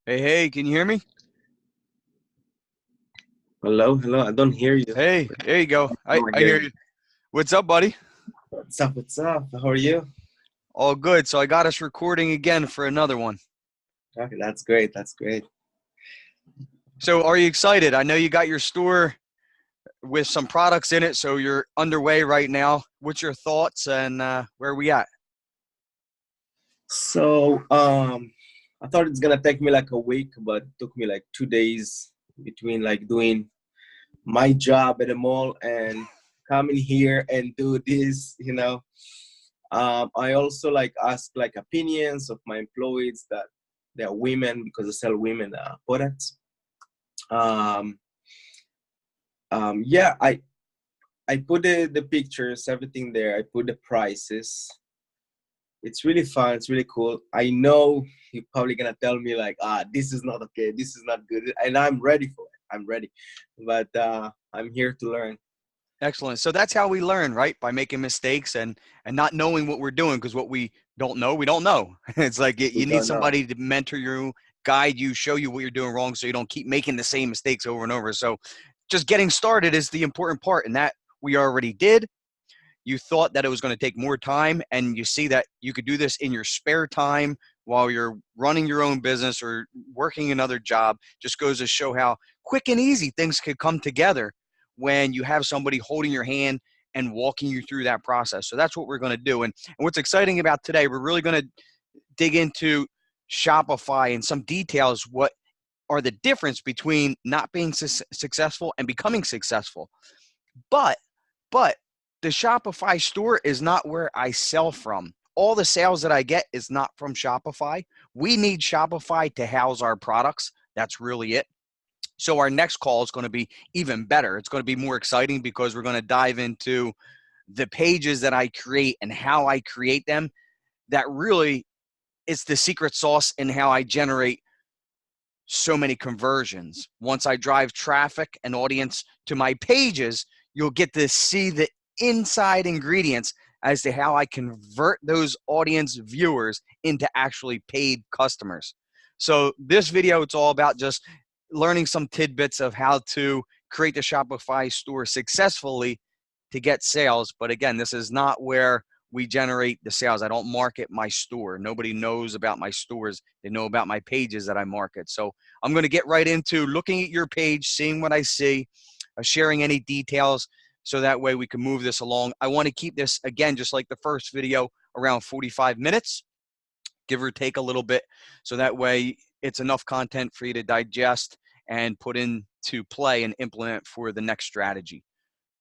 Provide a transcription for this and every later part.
Hey, hey, can you hear me? Hello, hello. I don't hear you. Hey, there you go. I, Now I I hear hear you. you. What's up, buddy? What's up? What's up? How are you? All good. So I got us recording again for another one. Okay, that's great. That's great. So are you excited? I know you got your store with some products in it, so you're underway right now. What's your thoughts and where are we at? So, I thought it's gonna take me like a week, but it took me like 2 days between like doing my job at the mall and coming here and do this. I also like ask like opinions of my employees that they're women because I sell women products. Um, yeah, I put the pictures, everything there. I put the prices. It's really fun. It's really cool. I know you're probably gonna tell me like, this is not okay. This is not good, and I'm ready for it. I'm ready, but I'm here to learn. Excellent. So that's how we learn, right? By making mistakes and not knowing what we're doing, because what we don't know, we don't know. It's like We you need don't know. somebody to mentor you, guide you, show you what you're doing wrong so you don't keep making the same mistakes over and over. So just getting started is the important part, and that we already did. You thought that it was going to take more time, and you see that you could do this in your spare time while you're running your own business or working another job. Just goes to show how quick and easy things could come together when you have somebody holding your hand and walking you through that process. So that's what we're going to do. And what's exciting about today, we're really going to dig into Shopify and some details. What are the difference between not being successful and becoming successful? But but the Shopify store is not where I sell from. All the sales that I get is not from Shopify. We need Shopify to house our products. That's really it. So our next call is going to be even better. It's going to be more exciting because we're going to dive into the pages that I create and how I create them. That really is the secret sauce in how I generate so many conversions. Once I drive traffic and audience to my pages, you'll get to see the inside ingredients as to how I convert those audience viewers into actually paid customers. So this video, it's all about just learning some tidbits of how to create the Shopify store successfully to get sales. But again, this is not where we generate the sales. I don't market my store. Nobody knows about my stores. They know about my pages that I market. So I'm going to get right into looking at your page, seeing what I see, sharing any details, so that way we can move this along. I want to keep this, again, just like the first video, around 45 minutes, give or take a little bit, so that way it's enough content for you to digest and put into play and implement for the next strategy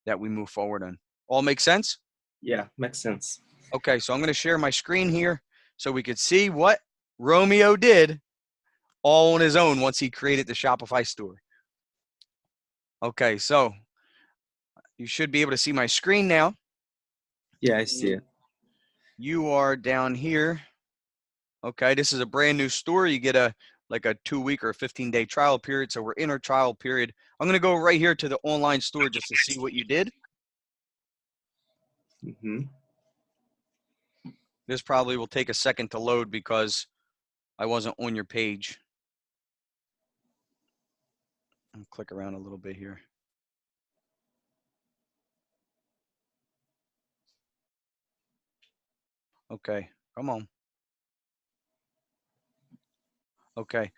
that we move forward on. All make sense? Yeah, makes sense. Okay, so I'm going to share my screen here so we could see what Romeo did all on his own once he created the Shopify store. Okay, so you should be able to see my screen now. Yeah, I see it. You are down here. Okay, this is a brand new store. You get a like a 2 week or a 15-day trial period. So we're in our trial period. I'm going to go right here to the online store just to see what you did. Hmm. This probably will take a second to load because I wasn't on your page. I'll click around a little bit here. Okay, come on. Okay,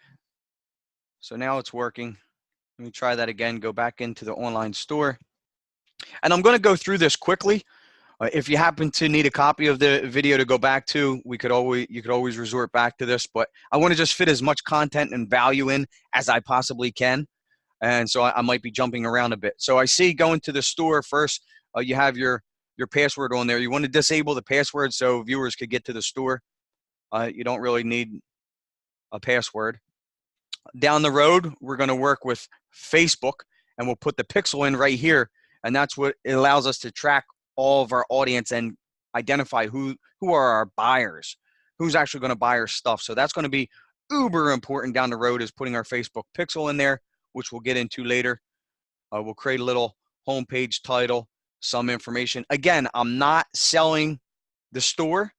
so now it's working. Let me try that again. Go back into the online store. And I'm going to go through this quickly. If you happen to need a copy of the video to go back to, you could always resort back to this. But I want to just fit as much content and value in as I possibly can, and so I might be jumping around a bit. So I see going to the store first. You have your password on there. You want to disable the password so viewers could get to the store. You don't really need a password. Down the road, we're going to work with Facebook, and we'll put the pixel in right here, and that's what it allows us to track all of our audience and identify who are our buyers, who's actually going to buy our stuff. So that's going to be uber important down the road, is putting our Facebook pixel in there, which we'll get into later. We'll create a little homepage title, some information. Again, I'm not selling the store.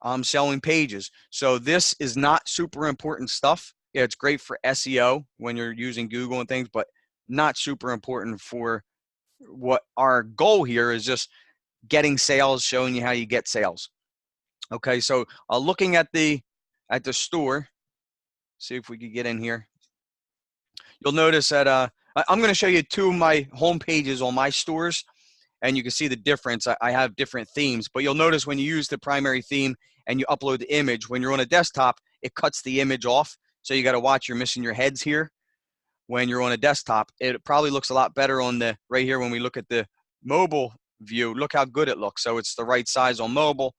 I'm selling pages. So this is not super important stuff. Yeah, it's great for SEO when you're using Google and things, but not super important for what our goal here is, just getting sales, showing you how you get sales. Okay, so looking at the store, see if we could get in here. You'll notice that I'm going to show you two of my home pages on my stores, and you can see the difference. I have different themes, but you'll notice when you use the primary theme and you upload the image, when you're on a desktop, it cuts the image off. So you got to watch, you're missing your heads here. When you're on a desktop, it probably looks a lot better on the right here. When we look at the mobile view, look how good it looks. So it's the right size on mobile.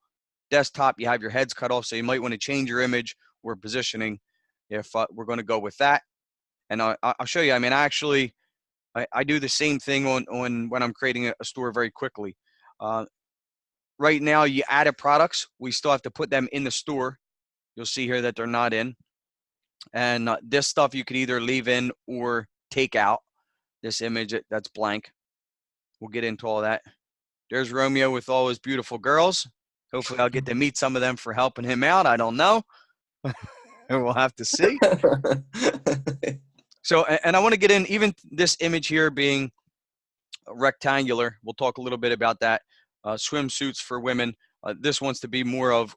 Desktop, you have your heads cut off, so you might want to change your image or positioning if we're going to go with that. And I'll show you. I mean, I do the same thing on when I'm creating a store very quickly. Right now, you added products. We still have to put them in the store. You'll see here that they're not in. And this stuff you could either leave in or take out. This image, that's blank. We'll get into all that. There's Romeo with all his beautiful girls. Hopefully I'll get to meet some of them for helping him out. I don't know. We'll have to see. So, and I want to get in even this image here being rectangular. We'll talk a little bit about that. Swimsuits for women. This wants to be more of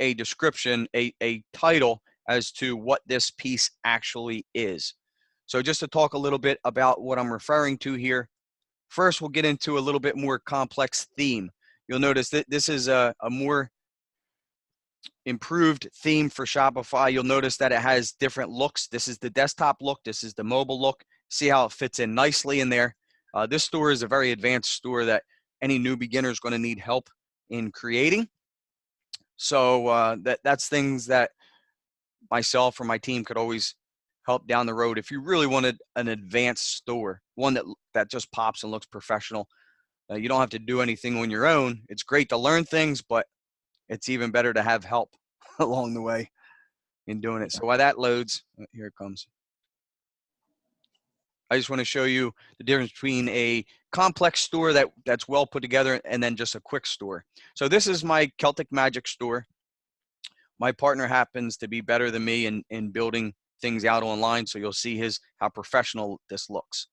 a description, a title as to what this piece actually is. So just to talk a little bit about what I'm referring to here. First, we'll get into a little bit more complex theme. You'll notice that this is a more improved theme for Shopify. You'll notice that it has different looks. This is the desktop look. This is the mobile look. See how it fits in nicely in there. This store is a very advanced store that any new beginner is going to need help in creating. So that's things that myself or my team could always help down the road. If you really wanted an advanced store, one that just pops and looks professional, you don't have to do anything on your own. It's great to learn things, but it's even better to have help along the way in doing it. So while that loads, here it comes. I just want to show you the difference between a complex store that's well put together and then just a quick store. So this is my Celtic Magic store. My partner happens to be better than me in building things out online, so you'll see how professional this looks.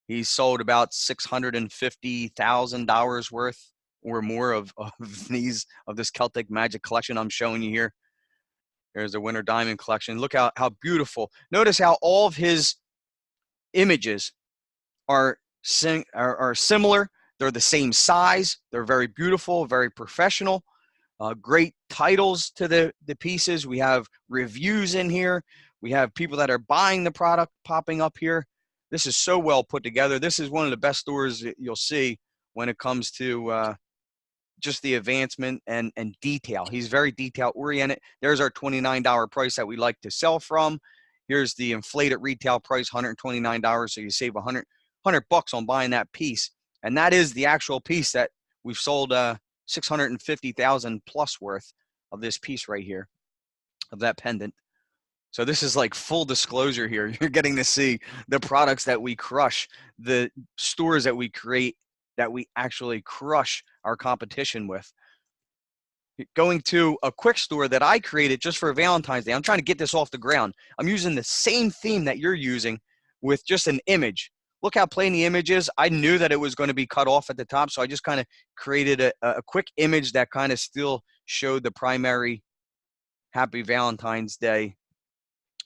He's sold about $650,000 worth or more of this Celtic Magic collection I'm showing you here. There's the Winter Diamond collection. Look how beautiful. Notice how all of his images are similar. They're the same size. They're very beautiful, very professional. Great titles to the pieces. We have reviews in here. We have people that are buying the product popping up here. This is so well put together. This is one of the best stores that you'll see when it comes to just the advancement and detail. He's very detail oriented. There's our $29 price that we like to sell from. Here's the inflated retail price, $129. So you save $100 on buying that piece. And that is the actual piece that we've sold $650,000 plus worth of this piece right here, of that pendant. So this is like full disclosure here. You're getting to see the products that we crush, the stores that we create, that we actually crush our competition with. Going to a quick store that I created just for Valentine's Day. I'm trying to get this off the ground. I'm using the same theme that you're using with just an image. Look how plain the image is. I knew that it was going to be cut off at the top, so I just kind of created a quick image that kind of still showed the primary Happy Valentine's Day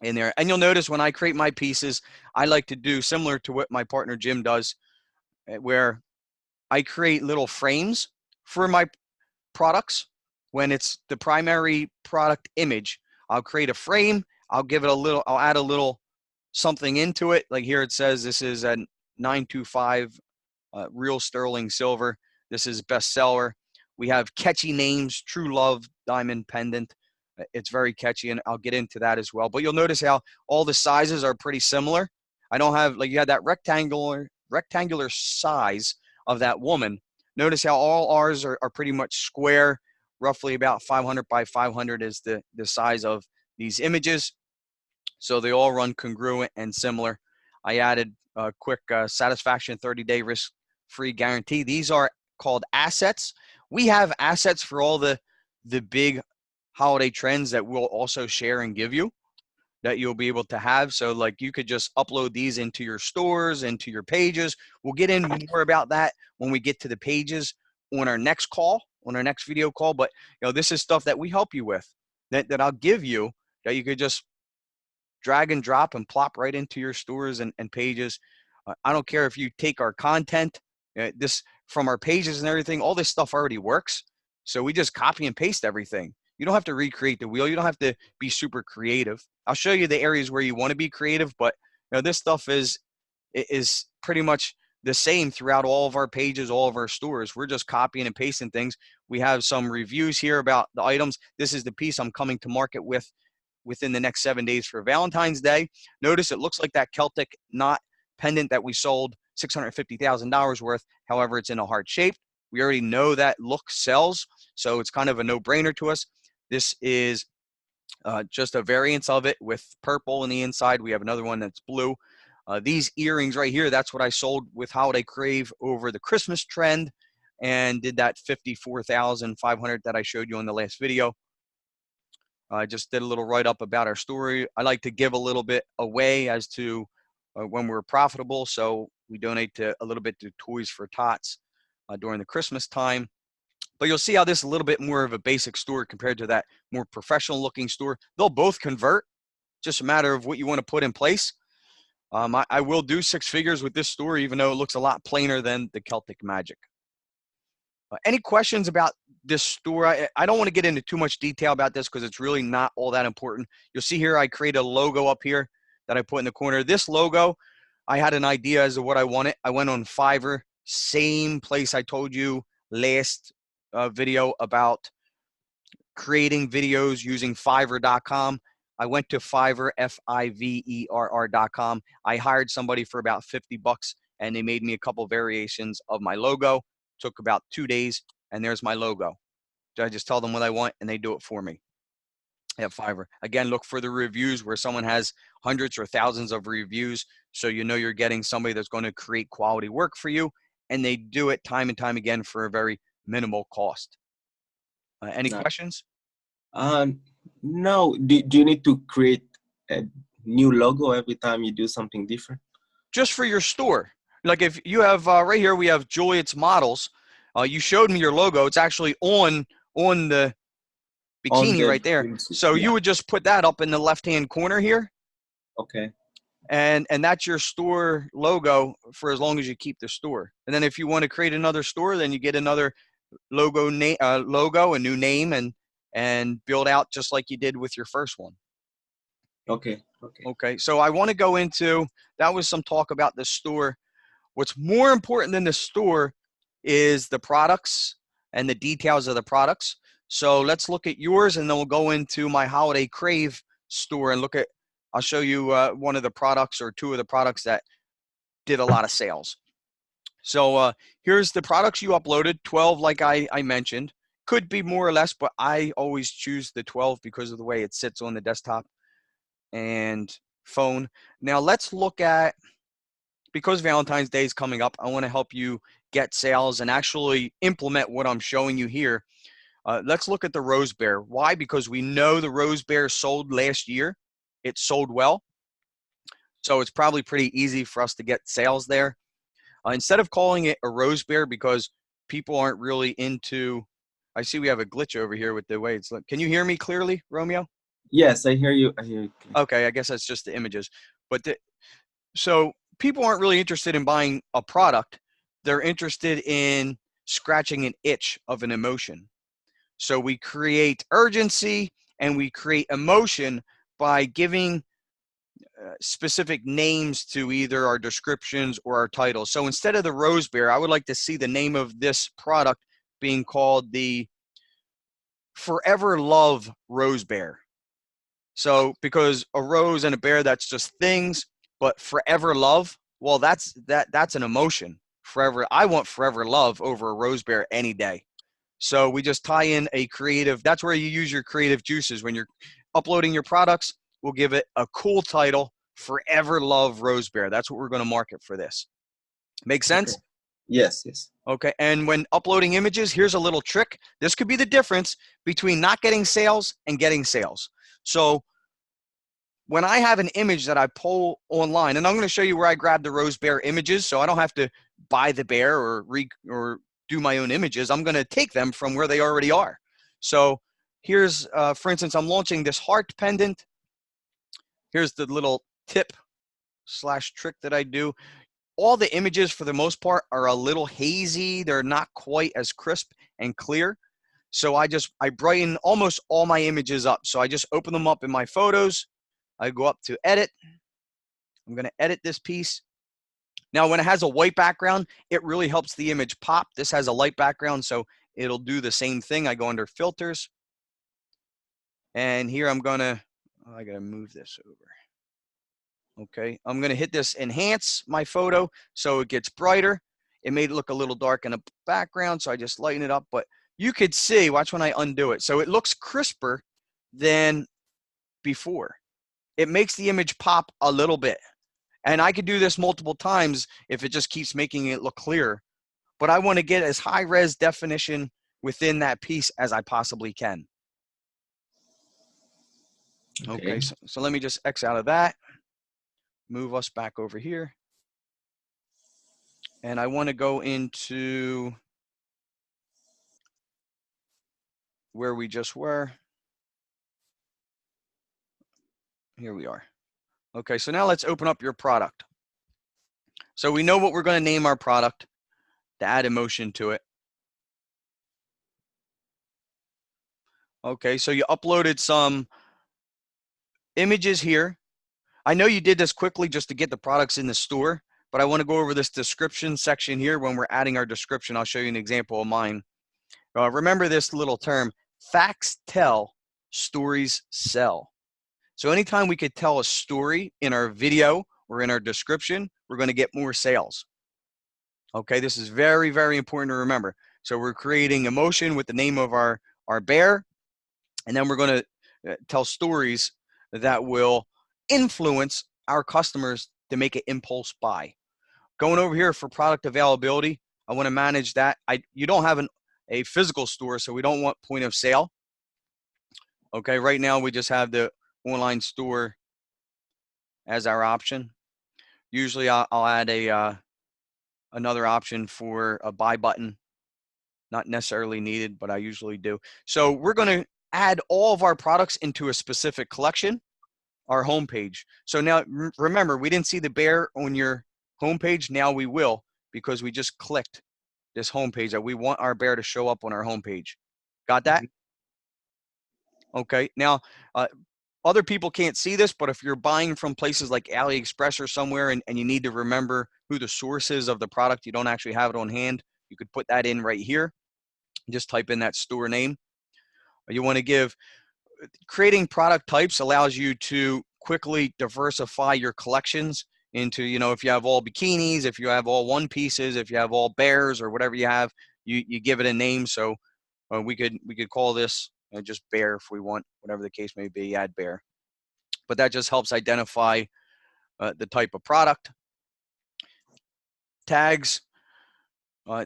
in there. And you'll notice when I create my pieces, I like to do similar to what my partner Jim does, where I create little frames for my products. When it's the primary product image, I'll create a frame. I'll add a little something into it. Like here it says this is a 925 real sterling silver. This is bestseller. We have catchy names, True Love Diamond Pendant. It's very catchy, and I'll get into that as well. But you'll notice how all the sizes are pretty similar. I don't have, like, you had that rectangular size of that woman. Notice how all ours are pretty much square, roughly about 500 by 500 is the size of these images. So they all run congruent and similar. I added a quick satisfaction 30-day risk-free guarantee. These are called assets. We have assets for all the big holiday trends that we'll also share and give you. that you'll be able to have. So like you could just upload these into your stores, into your pages. We'll get in more about that when we get to the pages on our next call, on our next video call. But this is stuff that we help you with, that I'll give you, that you could just drag and drop and plop right into your stores and pages. I don't care if you take our content, this from our pages and everything, all this stuff already works. So we just copy and paste everything. You don't have to recreate the wheel. You don't have to be super creative. I'll show you the areas where you want to be creative, but this stuff is pretty much the same throughout all of our pages, all of our stores. We're just copying and pasting things. We have some reviews here about the items. This is the piece I'm coming to market with within the next 7 days for Valentine's Day. Notice it looks like that Celtic knot pendant that we sold $650,000 worth. However, it's in a heart shape. We already know that look sells, so it's kind of a no-brainer to us. This is just a variance of it with purple in the inside. We have another one that's blue. These earrings right here, that's what I sold with Holiday Crave over the Christmas trend, and did that $54,500 that I showed you in the last video. I just did a little write-up about our story. I like to give a little bit away as to when we're profitable, so we donate a little bit to Toys for Tots during the Christmas time. But you'll see how this is a little bit more of a basic store compared to that more professional-looking store. They'll both convert, just a matter of what you want to put in place. I will do 6 figures with this store, even though it looks a lot plainer than the Celtic Magic. Any questions about this store? I don't want to get into too much detail about this because it's really not all that important. You'll see here I created a logo up here that I put in the corner. This logo, I had an idea as to what I wanted. I went on Fiverr, same place I told you last video about creating videos using Fiverr.com. I went to Fiverr, Fiverr.com. I hired somebody for about $50 and they made me a couple variations of my logo. Took about 2 days, and there's my logo. So I just tell them what I want, and they do it for me at Fiverr. Again, look for the reviews where someone has hundreds or thousands of reviews, so you know you're getting somebody that's going to create quality work for you, and they do it time and time again for a very minimal cost. Any questions? No. Do you need to create a new logo every time you do something different? Just for your store. Like if you have right here, we have Juliet's Models. You showed me your logo. It's actually on the bikini right there. So you would just put that up in the left-hand corner here. Okay. And that's your store logo for as long as you keep the store. And then if you want to create another store, then you get another logo, a new name, and build out just like you did with your first one. Okay. So I want to go into, that was some talk about the store. What's more important than the store is the products and the details of the products. So let's look at yours, and then we'll go into my Holiday Crave store and I'll show you one of the products or 2 of the products that did a lot of sales. So here's the products you uploaded, 12 like I mentioned. Could be more or less, but I always choose the 12 because of the way it sits on the desktop and phone. Now let's look at, because Valentine's Day is coming up, I want to help you get sales and actually implement what I'm showing you here. Let's look at the Rose Bear. Why? Because we know the Rose Bear sold last year. It sold well. So it's probably pretty easy for us to get sales there. Instead of calling it a Rose Bear, because people aren't really into, I see we have a glitch over here with the way it's, can you hear me clearly, Romeo? Yes, I hear you. Okay, I guess that's just the images. But so people aren't really interested in buying a product. They're interested in scratching an itch of an emotion. So we create urgency and we create emotion by giving specific names to either our descriptions or our titles. So instead of the Rose Bear, I would like to see the name of this product being called the Forever Love Rose Bear. So because a rose and a bear, that's just things, but forever love, well, that's an emotion. Forever, I want forever love over a rose bear any day. So we just tie in a creative, that's where you use your creative juices. When you're uploading your products, we'll give it a cool title, Forever Love Rose Bear. That's what we're going to market for this. Make sense? Okay. Yes. Okay, and when uploading images, here's a little trick. This could be the difference between not getting sales and getting sales. So when I have an image that I pull online, and I'm going to show you where I grab the rose bear images, so I don't have to buy the bear or do my own images. I'm going to take them from where they already are. So here's, for instance, I'm launching this heart pendant. Here's the little tip / trick that I do. All the images, for the most part, are a little hazy. They're not quite as crisp and clear. So I brighten almost all my images up. So I just open them up in my photos. I go up to edit. I'm going to edit this piece. Now, when it has a white background, it really helps the image pop. This has a light background, so it'll do the same thing. I go under filters. And here I'm going to, I got to move this over. Okay, I'm going to hit this enhance my photo so it gets brighter. It made it look a little dark in the background, so I just lighten it up. But you could see, watch when I undo it. So it looks crisper than before. It makes the image pop a little bit. And I could do this multiple times if it just keeps making it look clearer. But I want to get as high res definition within that piece as I possibly can. Okay, so let me just X out of that. Move us back over here. And I want to go into where we just were. Here we are. Okay, so now let's open up your product. So we know what we're going to name our product to add emotion to it. Okay, so you uploaded some images here. I know you did this quickly just to get the products in the store, but I want to go over this description section here. When we're adding our description, I'll show you an example of mine. Remember this little term, facts tell, stories sell. So anytime we could tell a story in our video or in our description, we're going to get more sales. Okay, this is very, very important to remember. So we're creating emotion with the name of our bear, and then we're going to tell stories that will influence our customers to make an impulse buy. Going over here for product availability, I want to manage that. You don't have a physical store, so we don't want point of sale. Okay, right now we just have the online store as our option. Usually I'll add another option for a buy button. Not necessarily needed, but I usually do. So we're going to add all of our products into a specific collection, our homepage. So now remember, we didn't see the bear on your homepage. Now we will, because we just clicked this homepage that we want our bear to show up on our homepage. Got that? Okay. Now, other people can't see this, but if you're buying from places like AliExpress or somewhere and you need to remember who the source is of the product, you don't actually have it on hand, you could put that in right here. Just type in that store name. You want to creating product types allows you to quickly diversify your collections into, if you have all bikinis, if you have all one pieces, if you have all bears or whatever you have, you give it a name. So we could call this just bear if we want, whatever the case may be, add bear. But that just helps identify the type of product. Tags,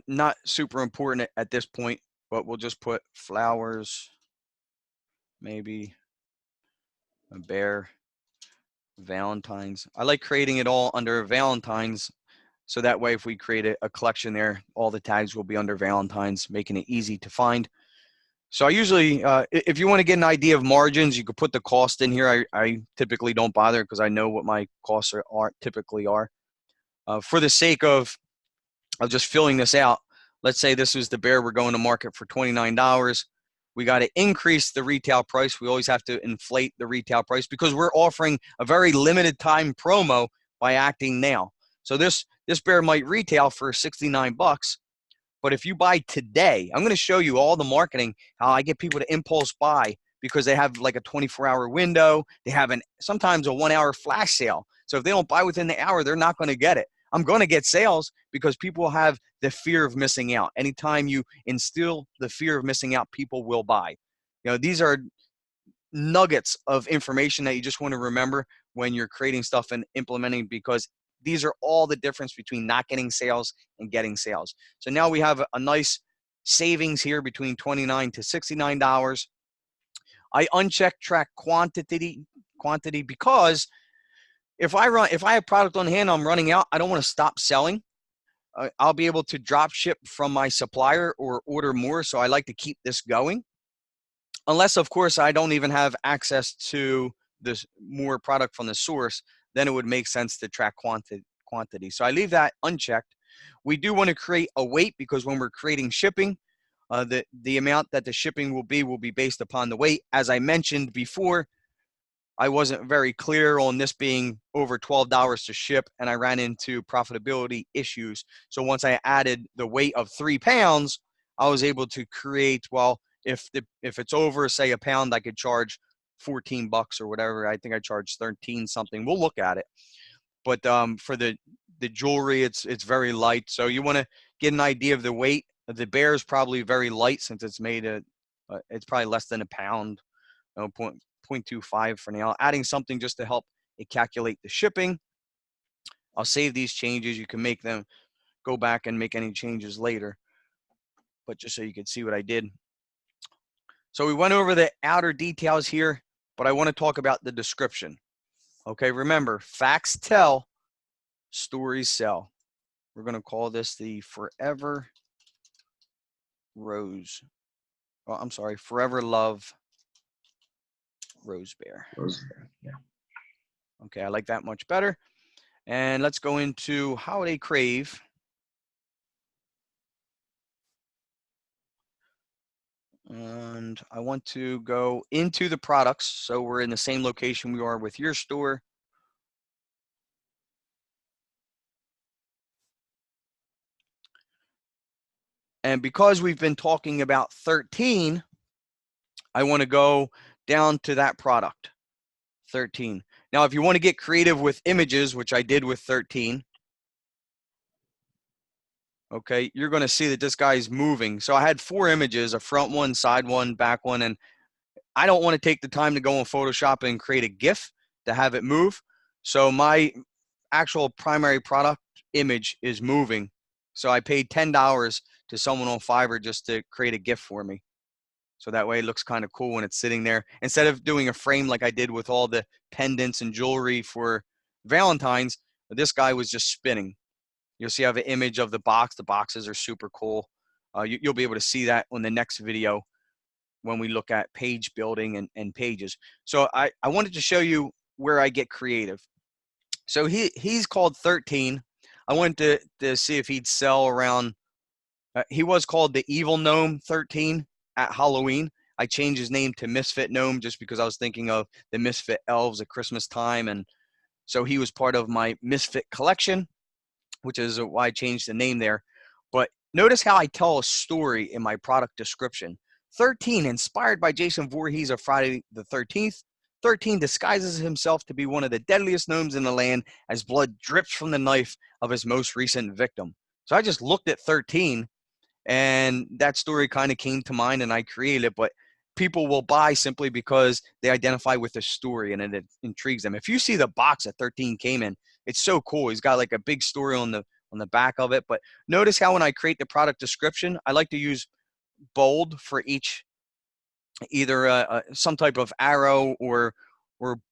not super important at this point, but we'll just put flowers, maybe a bear, Valentine's. I like creating it all under Valentine's, so that way if we create a collection there, all the tags will be under Valentine's, making it easy to find. So I usually, if you want to get an idea of margins, you could put the cost in here. I typically don't bother because I know what my costs typically are. For the sake of just filling this out, let's say this is the bear we're going to market for $29. We got to increase the retail price. We always have to inflate the retail price because we're offering a very limited time promo by acting now. So this bear might retail for 69 bucks. But if you buy today, I'm going to show you all the marketing, how I get people to impulse buy because they have like a 24-hour window. They have sometimes a 1-hour flash sale. So if they don't buy within the hour, they're not going to get it. I'm going to get sales because people have the fear of missing out. Anytime you instill the fear of missing out, people will buy. These are nuggets of information that you just want to remember when you're creating stuff and implementing, because these are all the difference between not getting sales and getting sales. So now we have a nice savings here between $29 to $69. I uncheck track quantity quantity, because if I have product on hand, I'm running out, I don't want to stop selling. I'll be able to drop ship from my supplier or order more. So I like to keep this going. Unless, of course, I don't even have access to this more product from the source, then it would make sense to track quantity. So I leave that unchecked. We do want to create a weight, because when we're creating shipping, the amount that the shipping will be based upon the weight. As I mentioned before, I wasn't very clear on this being over $12 to ship, and I ran into profitability issues. So once I added the weight of 3 pounds, I was able to create, well, if it's over, say, a pound, I could charge $14 or whatever. I think I charged 13 something. We'll look at it. But for the jewelry, it's very light. So you want to get an idea of the weight. The bear is probably very light, since it's made it's probably less than a pound, 0.25 for now. Adding something just to help it calculate the shipping. I'll save these changes. You can make them, go back and make any changes later, but just so you can see what I did. So we went over the outer details here, but I want to talk about the description. Okay, remember, facts tell, stories sell. We're going to call this the Forever Rose. Oh, I'm sorry, Forever Love Rose Bear. Yeah. Okay, I like that much better. And let's go into Holiday Crave. And I want to go into the products. So we're in the same location we are with your store. And because we've been talking about 13, I want to go down to that product, 13. Now, if you want to get creative with images, which I did with 13, okay, you're going to see that this guy's moving. So I had 4 images, a front one, side one, back one, and I don't want to take the time to go in Photoshop and create a GIF to have it move. So my actual primary product image is moving. So I paid $10 to someone on Fiverr just to create a GIF for me. So that way it looks kind of cool when it's sitting there. Instead of doing a frame like I did with all the pendants and jewelry for Valentine's, this guy was just spinning. You'll see I have an image of the box. The boxes are super cool. You'll be able to see that on the next video when we look at page building and pages. So I wanted to show you where I get creative. So he's called 13. I wanted to see if he'd sell around. He was called the Evil Gnome 13 at Halloween. I changed his name to Misfit Gnome just because I was thinking of the Misfit Elves at Christmas time. And so he was part of my Misfit collection, which is why I changed the name there. But notice how I tell a story in my product description. 13, inspired by Jason Voorhees of Friday the 13th. 13 disguises himself to be one of the deadliest gnomes in the land as blood drips from the knife of his most recent victim. So I just looked at 13, and that story kind of came to mind, and I created it. But people will buy simply because they identify with the story and it intrigues them. If you see the box that 13 came in, it's so cool. He's got like a big story on the back of it. But notice how when I create the product description, I like to use bold for each, either some type of arrow or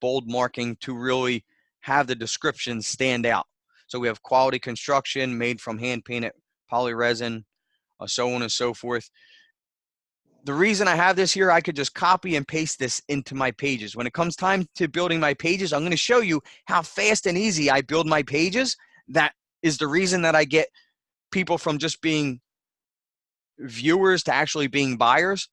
bold marking to really have the description stand out. So we have quality construction, made from hand painted polyresin, so on and so forth. The reason I have this here, I could just copy and paste this into my pages. When it comes time to building my pages, I'm going to show you how fast and easy I build my pages. That is the reason that I get people from just being viewers to actually being buyers.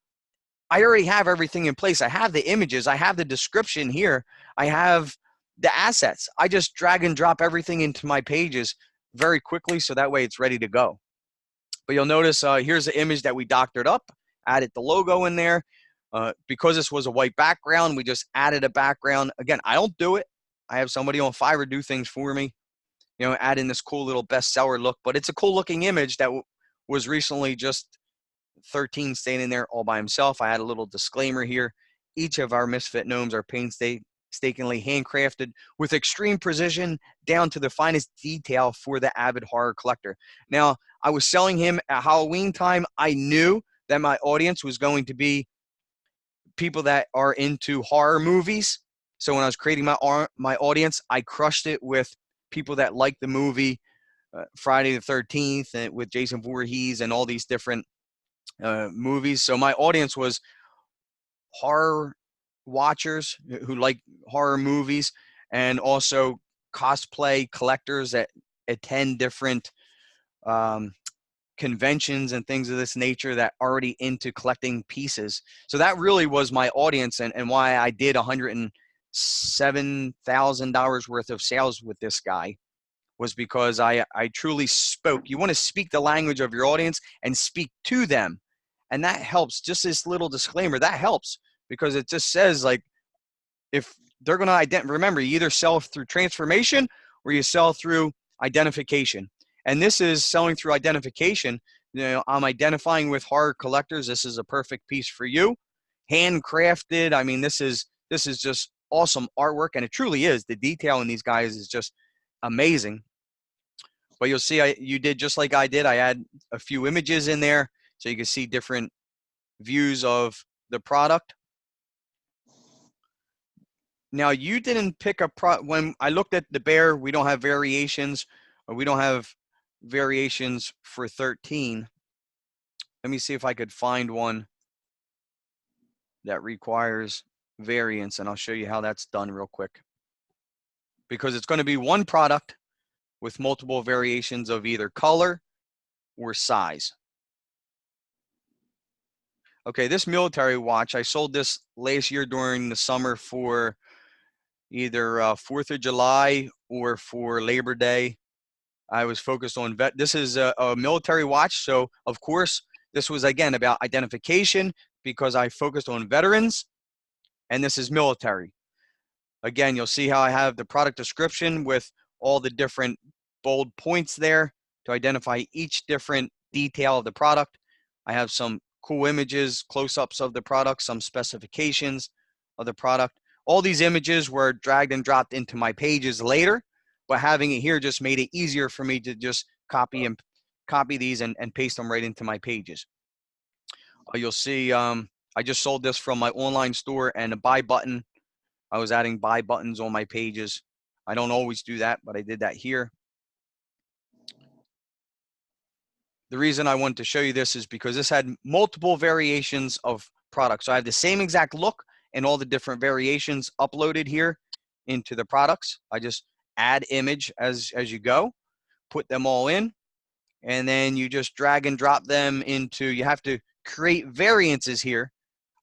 I already have everything in place. I have the images. I have the description here. I have the assets. I just drag and drop everything into my pages very quickly, so that way it's ready to go. But you'll notice here's the image that we doctored up, added the logo in there. Because this was a white background, we just added a background. Again, I don't do it. I have somebody on Fiverr do things for me, add in this cool little bestseller look. But it's a cool looking image that was recently just 13 standing there all by himself. I had a little disclaimer here. Each of our Misfit Gnomes are painstakingly handcrafted with extreme precision down to the finest detail for the avid horror collector. Now, I was selling him at Halloween time. I knew that my audience was going to be people that are into horror movies. So when I was creating my audience, I crushed it with people that like the movie Friday the 13th and with Jason Voorhees and all these different movies. So my audience was horror watchers who like horror movies, and also cosplay collectors that attend different um, conventions and things of this nature that already into collecting pieces. So that really was my audience, and why I did $107,000 worth of sales with this guy was because I truly spoke. You want to speak the language of your audience and speak to them. And that helps. Just this little disclaimer, that helps because it just says, like, if they're going to remember, you either sell through transformation or you sell through identification. And this is selling through identification. You know, I'm identifying with horror collectors. This is a perfect piece for you. Handcrafted. I mean, this is just awesome artwork, and it truly is. The detail in these guys is just amazing. But you'll see you did just like I did. I had a few images in there so you can see different views of the product. Now, you didn't pick a when I looked at the bear, we don't have variations, or we don't have variations for 13. Let me see if I could find one that requires variants, and I'll show you how that's done real quick. Because it's going to be one product with multiple variations of either color or size. Okay, this military watch, I sold this last year during the summer for either 4th of July or for Labor Day. I was focused on this is a military watch, so of course this was again about identification because I focused on veterans, and this is military. Again, you'll see how I have the product description with all the different bold points there to identify each different detail of the product. I have some cool images, close-ups of the product, some specifications of the product. All these images were dragged and dropped into my pages later, but having it here just made it easier for me to just copy these and paste them right into my pages. You'll see I just sold this from my online store, and a buy button. I was adding buy buttons on my pages. I don't always do that, but I did that here. The reason I wanted to show you this is because this had multiple variations of products. So I have the same exact look and all the different variations uploaded here into the products. I just add image as you go, put them all in, and then you just drag and drop them into, you have to create variances here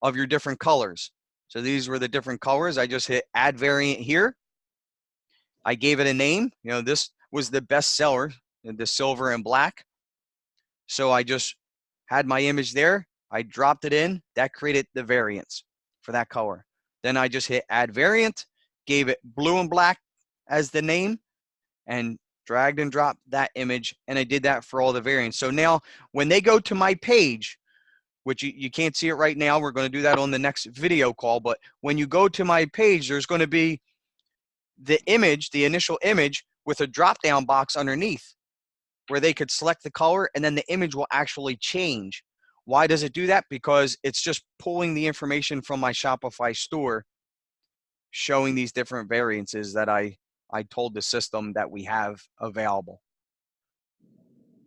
of your different colors. So these were the different colors. I just hit add variant here. I gave it a name. You know, this was the best seller, the silver and black. So I just had my image there. I dropped it in. That created the variants for that color. Then I just hit add variant, gave it blue and black as the name, and dragged and dropped that image. And I did that for all the variants. So now when they go to my page, which you can't see it right now, we're going to do that on the next video call. But when you go to my page, there's going to be the image, the initial image with a drop-down box underneath where they could select the color, and then the image will actually change. Why does it do that? Because it's just pulling the information from my Shopify store, showing these different variances that I told the system that we have available.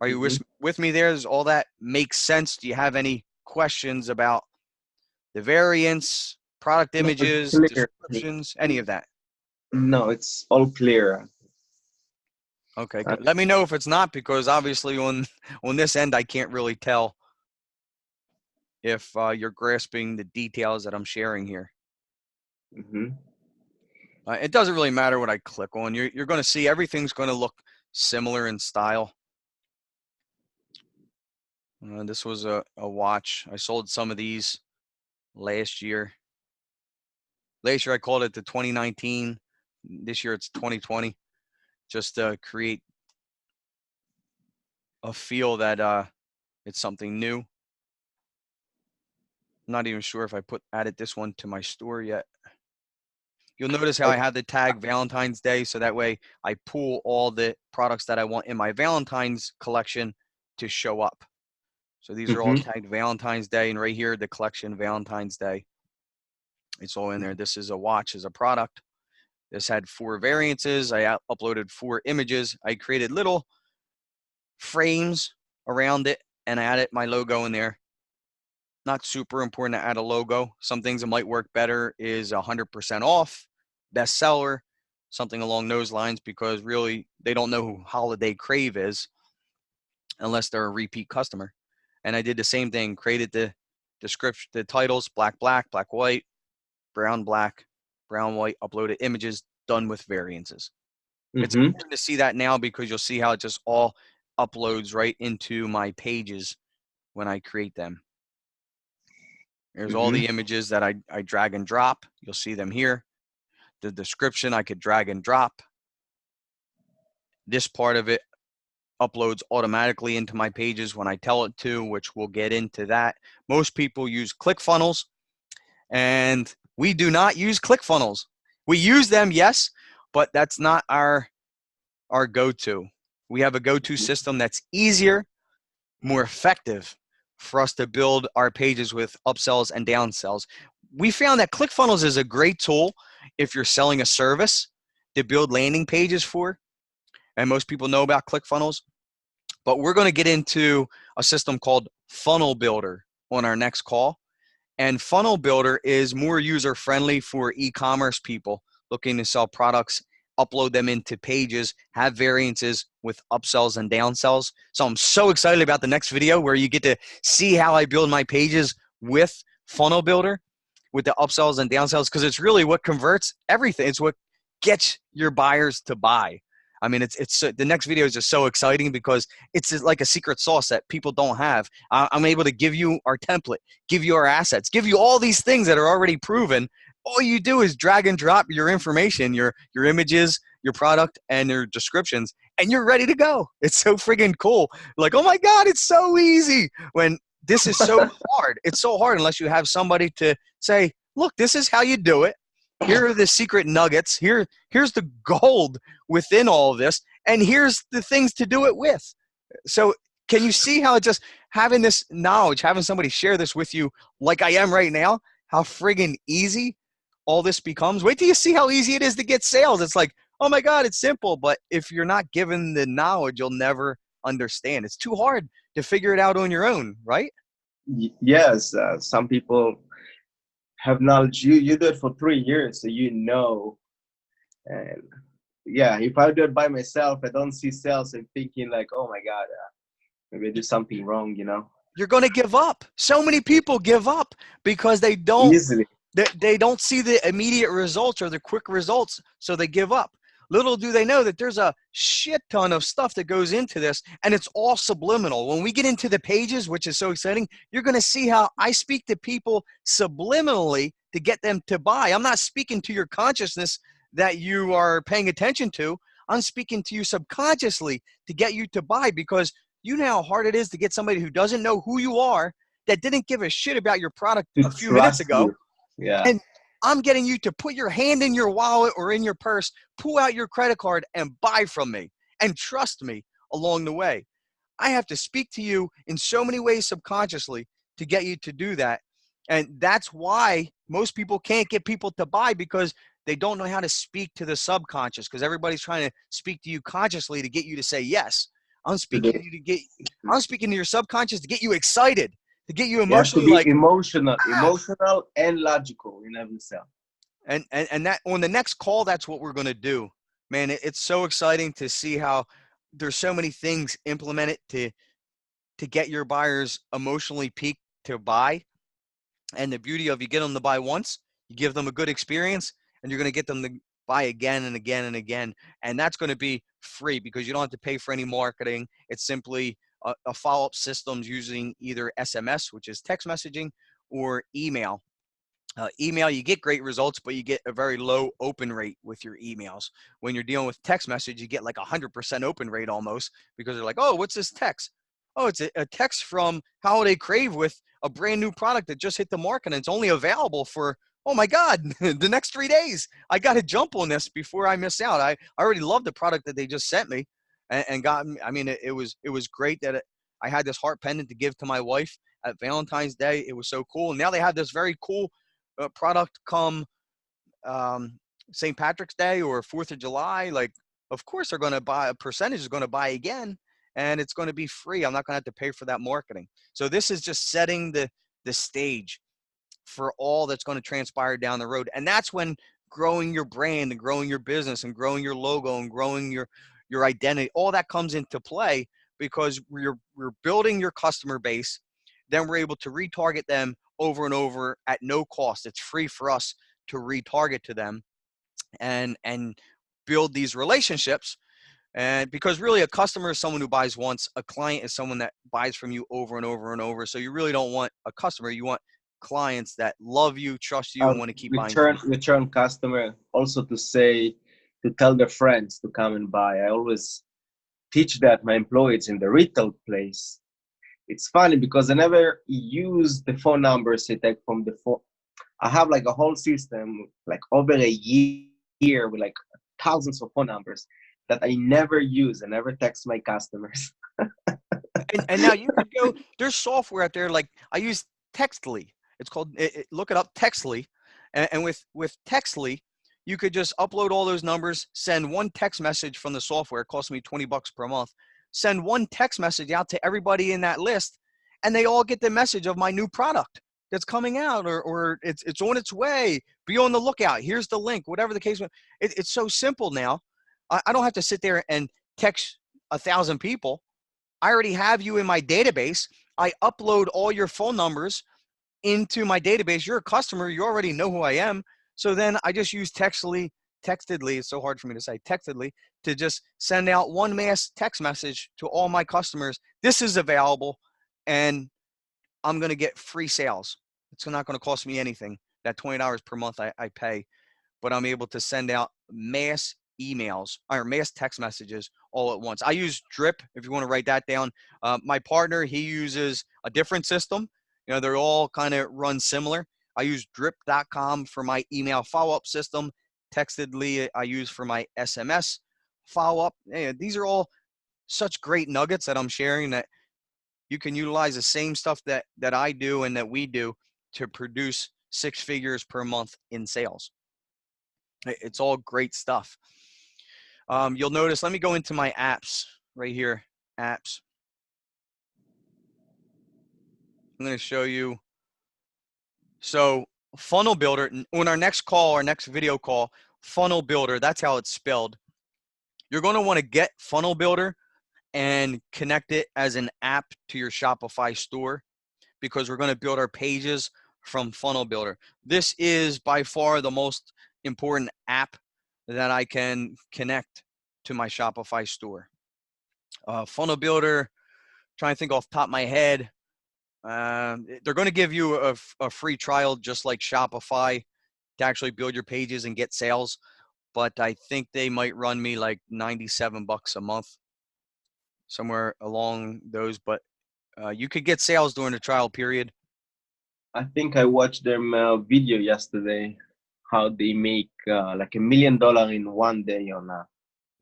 Are you with me there? Does all that make sense? Do you have any questions about the variants, product images, descriptions, any of that? No, it's all clear. Okay, good. Let me know if it's not, because obviously on this end, I can't really tell if you're grasping the details that I'm sharing here. It doesn't really matter what I click on. You're going to see everything's going to look similar in style. This was a watch. I sold some of these last year. Last year I called it the 2019. This year it's 2020. Just to create a feel that it's something new. I'm not even sure if I added this one to my store yet. You'll notice how I have the tag Valentine's Day, so that way I pull all the products that I want in my Valentine's collection to show up. So these are all tagged Valentine's Day, and right here, the collection Valentine's Day. It's all in there. This is a watch as a product. This had 4 variances. I uploaded 4 images. I created little frames around it, and I added my logo in there. Not super important to add a logo. Some things that might work better is 100% off, bestseller, something along those lines, because really they don't know who Holiday Crave is unless they're a repeat customer. And I did the same thing, created the description, the titles, black, black, black, white, brown, black, brown, white, uploaded images, done with variances. It's important to see that now because you'll see how it just all uploads right into my pages when I create them. There's all the images that I drag and drop. You'll see them here. The description I could drag and drop. This part of it uploads automatically into my pages when I tell it to, which we'll get into that. Most people use ClickFunnels, and we do not use ClickFunnels. We use them, yes, but that's not our go-to. We have a go-to system that's easier, more effective for us to build our pages with upsells and downsells. We found that ClickFunnels is a great tool if you're selling a service to build landing pages for, and most people know about ClickFunnels. But we're going to get into a system called Funnel Builder on our next call. And Funnel Builder is more user-friendly for e-commerce people looking to sell products, upload them into pages, have variances with upsells and downsells. So I'm so excited about the next video where you get to see how I build my pages with Funnel Builder, with the upsells and downsells, because it's really what converts everything. It's what gets your buyers to buy. I mean, it's the next video is just so exciting because it's like a secret sauce that people don't have. I'm able to give you our template, give you our assets, give you all these things that are already proven. All you do is drag and drop your information, your images, your product, and your descriptions, and you're ready to go. It's so friggin' cool. Like, oh my God, it's so easy. When this is so hard. It's so hard unless you have somebody to say, look, this is how you do it. Here are the secret nuggets. Here's the gold within all of this, and here's the things to do it with. So can you see how it just having this knowledge, having somebody share this with you like I am right now, how friggin' easy all this becomes? Wait till you see how easy it is to get sales. It's like, oh my God, it's simple. But if you're not given the knowledge, you'll never understand. It's too hard to figure it out on your own, right? Yes, some people have knowledge. You do it for 3 years, so you know. And yeah, if I do it by myself, I don't see sales and thinking like, oh my God, maybe I did something wrong, you know. You're going to give up. So many people give up because they don't Easily. they don't see the immediate results or the quick results, so they give up. Little do they know that there's a shit ton of stuff that goes into this, and it's all subliminal. When we get into the pages, which is so exciting, you're going to see how I speak to people subliminally to get them to buy. I'm not speaking to your consciousness that you are paying attention to. I'm speaking to you subconsciously to get you to buy, because you know how hard it is to get somebody who doesn't know who you are, that didn't give a shit about your product To a few minutes trust ago. you. Yeah. And I'm getting you to put your hand in your wallet or in your purse, pull out your credit card, and buy from me, and trust me along the way. I have to speak to you in so many ways subconsciously to get you to do that. And that's why most people can't get people to buy, because they don't know how to speak to the subconscious, because everybody's trying to speak to you consciously to get you to say yes. I'm speaking to your subconscious to get you excited, to get you You have to emotionally be like, emotional and logical in every sale. and that on the next call, that's what we're going to do, man. It's so exciting to see how there's so many things implemented to get your buyers emotionally peaked to buy. And the beauty of, you get them to buy once, you give them a good experience, and you're going to get them to buy again and again and again. And that's going to be free because you don't have to pay for any marketing. It's simply a follow-up systems using either SMS, which is text messaging, or email. Email, you get great results, but you get a very low open rate with your emails. When you're dealing with text message, you get like 100% open rate almost, because they're like, oh, what's this text? Oh, it's a text from Holiday Crave with a brand new product that just hit the market, and it's only available for, oh my God, the next 3 days. I got to jump on this before I miss out. I already love the product that they just sent me, and got, I mean, it was great that I had this heart pendant to give to my wife at Valentine's Day. It was so cool. And now they have this very cool product come St. Patrick's Day or 4th of July, like, of course they're going to buy, a percentage is going to buy again, and it's going to be free. I'm not going to have to pay for that marketing. So this is just setting the stage for all that's going to transpire down the road. And that's when growing your brand and growing your business and growing your logo and growing your identity, all that comes into play, because we're building your customer base. Then we're able to retarget them over and over at no cost. It's free for us to retarget to them and build these relationships. And because really a customer is someone who buys once, a client is someone that buys from you over and over and over. So you really don't want a customer, you want clients that love you, trust you, and want to keep buying from you. Return customer, also to tell their friends to come and buy. I always teach that my employees in the retail place. It's funny because I never use the phone numbers they take from the phone. I have like a whole system, like over a year with like thousands of phone numbers that I never use. I never text my customers. And now you could go, there's software out there, like I use Textly. It's called, look it up, Textly. And with Textly, you could just upload all those numbers, send one text message from the software. It costs me $20 per month. Send one text message out to everybody in that list, and they all get the message of my new product that's coming out, or it's on its way. Be on the lookout. Here's the link, whatever the case. It's so simple now. I don't have to sit there and text 1,000 people. I already have you in my database. I upload all your phone numbers into my database. You're a customer. You already know who I am. So then I just use Textedly. It's so hard for me to say, Textedly, to just send out one mass text message to all my customers. This is available, and I'm going to get free sales. It's not going to cost me anything. That $20 per month I pay, but I'm able to send out mass emails or mass text messages all at once. I use Drip, if you want to write that down. My partner, he uses a different system. You know, they're all kind of run similar. I use drip.com for my email follow-up system. Textedly, I use for my SMS follow-up. These are all such great nuggets that I'm sharing, that you can utilize the same stuff that I do and that we do to produce 6 figures per month in sales. It's all great stuff. You'll notice, let me go into my apps right here, apps. I'm going to show you. So Funnel Builder, on our next call, our next video call, Funnel Builder, that's how it's spelled. You're going to want to get Funnel Builder and connect it as an app to your Shopify store, because we're going to build our pages from Funnel Builder. This is by far the most important app that I can connect to my Shopify store. Funnel Builder, trying to think off the top of my head. They're going to give you a free trial, just like Shopify, to actually build your pages and get sales. But I think they might run me like $97 a month, somewhere along those. But you could get sales during the trial period. I think I watched them video yesterday, how they make like $1 million in one day on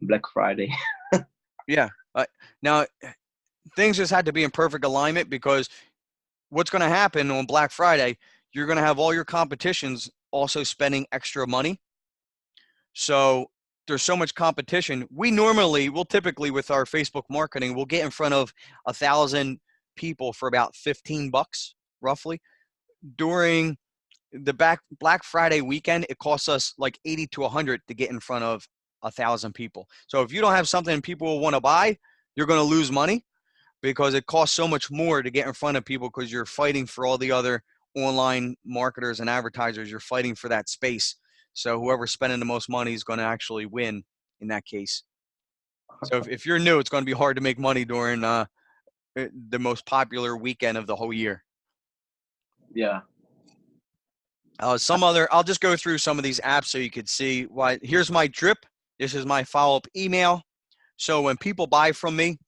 Black Friday. Yeah. Now, things just had to be in perfect alignment, because what's going to happen on Black Friday, you're going to have all your competitions also spending extra money. So there's so much competition. We'll typically, with our Facebook marketing, we'll get in front of 1,000 people for about $15 roughly. During the Black Friday weekend, it costs us like 80 to 100 to get in front of 1,000 people. So if you don't have something people will want to buy, you're going to lose money, because it costs so much more to get in front of people, because you're fighting for all the other online marketers and advertisers. You're fighting for that space. So whoever's spending the most money is going to actually win in that case. So if you're new, it's going to be hard to make money during the most popular weekend of the whole year. Yeah. I'll just go through some of these apps so you could see why. Here's my Drip. This is my follow-up email. So when people buy from me,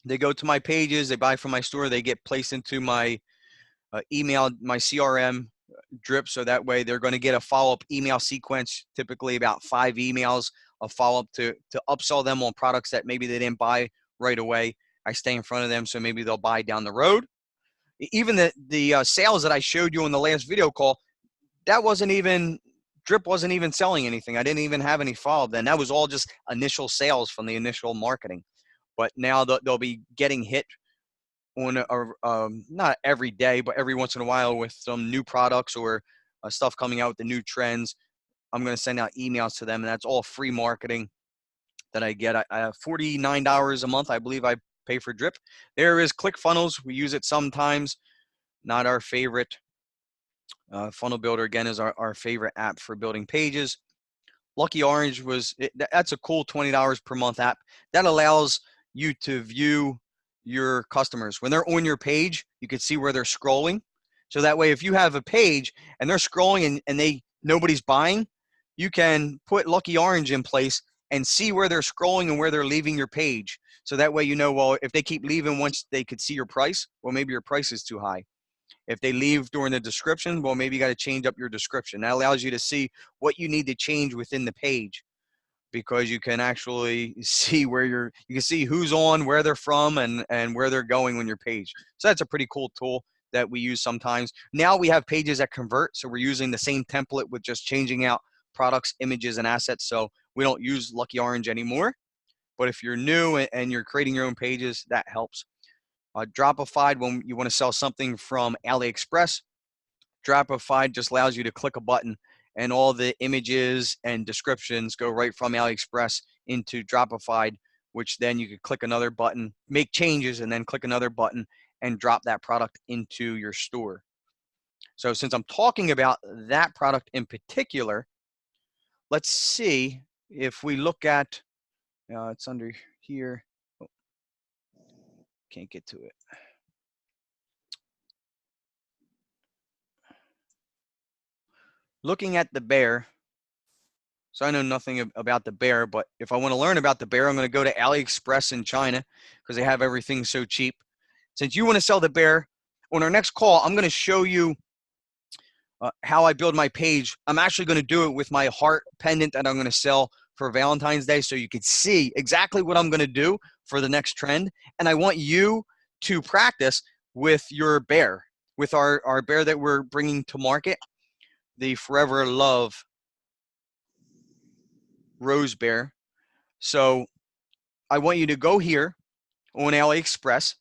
they go to my pages, they buy from my store, they get placed into my email, my CRM Drip. So that way they're going to get a follow-up email sequence, typically about 5 emails of follow-up to upsell them on products that maybe they didn't buy right away. I stay in front of them, so maybe they'll buy down the road. Even the sales that I showed you in the last video call, that wasn't even, Drip wasn't even selling anything. I didn't even have any follow then. That was all just initial sales from the initial marketing. But now they'll be getting hit on not every day, but every once in a while with some new products or stuff coming out with the new trends. I'm going to send out emails to them, and that's all free marketing that I get. I have $49 a month, I believe I pay for Drip. There is ClickFunnels. We use it sometimes. Not our favorite. Funnel Builder, again, is our favorite app for building pages. Lucky Orange that's a cool $20 per month app. That allows you to view your customers. When they're on your page, you can see where they're scrolling. So that way, if you have a page and they're scrolling and nobody's buying, you can put Lucky Orange in place and see where they're scrolling and where they're leaving your page. So that way, well, if they keep leaving once they could see your price, well, maybe your price is too high. If they leave during the description, well, maybe you got to change up your description. That allows you to see what you need to change within the page, because you can actually see where you can see who's on, where they're from, and where they're going on your page. So that's a pretty cool tool that we use sometimes. Now we have pages that convert, so we're using the same template with just changing out products, images, and assets. So we don't use Lucky Orange anymore. But if you're new and you're creating your own pages, that helps. Dropify, when you want to sell something from AliExpress, Dropify just allows you to click a button and all the images and descriptions go right from AliExpress into Dropify, which then you could click another button, make changes, and then click another button and drop that product into your store. So since I'm talking about that product in particular, let's see if we look at, it's under here. Oh, can't get to it. Looking at the bear, so I know nothing about the bear, but if I want to learn about the bear, I'm going to go to AliExpress in China because they have everything so cheap. Since you want to sell the bear, on our next call, I'm going to show you how I build my page. I'm actually going to do it with my heart pendant that I'm going to sell for Valentine's Day, so you can see exactly what I'm going to do for the next trend. And I want you to practice with your bear, with our bear that we're bringing to market, the Forever Love Rose Bear. So I want you to go here on AliExpress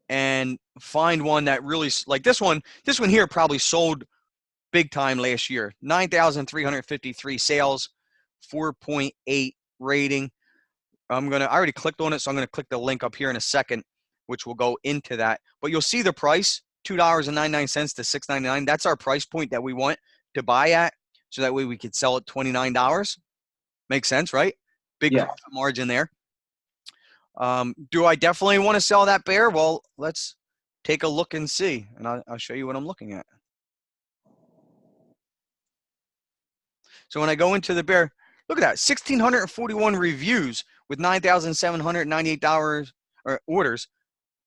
and find one that really, like this one here probably sold big time last year. 9,353 sales, 4.8 rating. I already clicked on it, so I'm going to click the link up here in a second, which will go into that. But you'll see the price, $2.99 to $6.99. That's our price point that we want to buy at, so that way we could sell at $29. Makes sense, right? Big profit margin there. Do I definitely want to sell that bear? Well, let's take a look and see, and I'll show you what I'm looking at. So when I go into the bear, look at that, 1,641 reviews with $9,798 orders.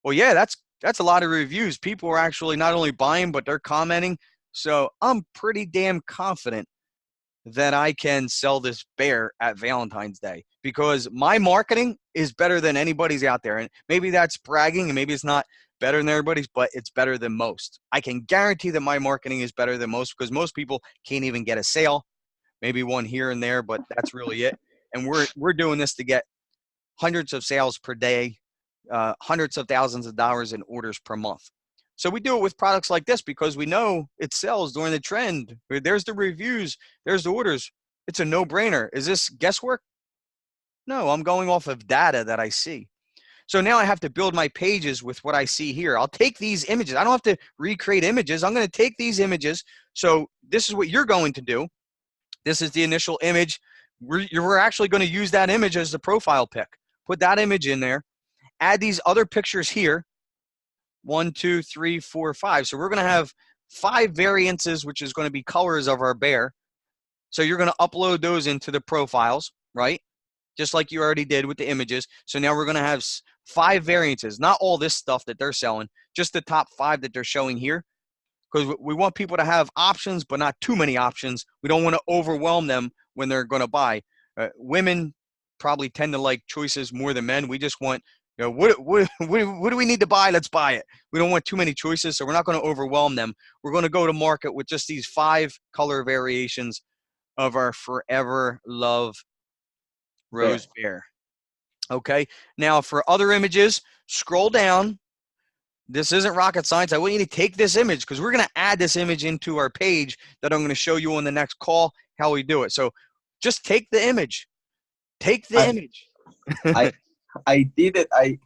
Well, yeah, that's a lot of reviews. People are actually not only buying, but they're commenting. So I'm pretty damn confident that I can sell this bear at Valentine's Day, because my marketing is better than anybody's out there. And maybe that's bragging, and maybe it's not better than everybody's, but it's better than most. I can guarantee that my marketing is better than most, because most people can't even get a sale, maybe one here and there, but that's really it. And we're doing this to get hundreds of sales per day, hundreds of thousands of dollars in orders per month. So we do it with products like this because we know it sells during the trend. There's the reviews, there's the orders. It's a no-brainer. Is this guesswork? No, I'm going off of data that I see. So now I have to build my pages with what I see here. I'll take these images. I don't have to recreate images. I'm going to take these images. So this is what you're going to do. This is the initial image. We're actually going to use that image as the profile pic. Put that image in there. Add these other pictures here. 1, 2, 3, 4, 5. So we're going to have 5 variances, which is going to be colors of our bear. So you're going to upload those into the profiles, right? Just like you already did with the images. So now we're going to have 5 variances, not all this stuff that they're selling, just the top 5 that they're showing here. Because we want people to have options, but not too many options. We don't want to overwhelm them when they're going to buy. Women probably tend to like choices more than men. We just want You know, what do we need to buy? Let's buy it. We don't want too many choices, so we're not going to overwhelm them. We're going to go to market with just these 5 color variations of our Forever Love Rose Bear. Okay. Now for other images, scroll down. This isn't rocket science. I want you to take this image because we're going to add this image into our page that I'm going to show you on the next call how we do it. So just take the image. Take the image. I did it. I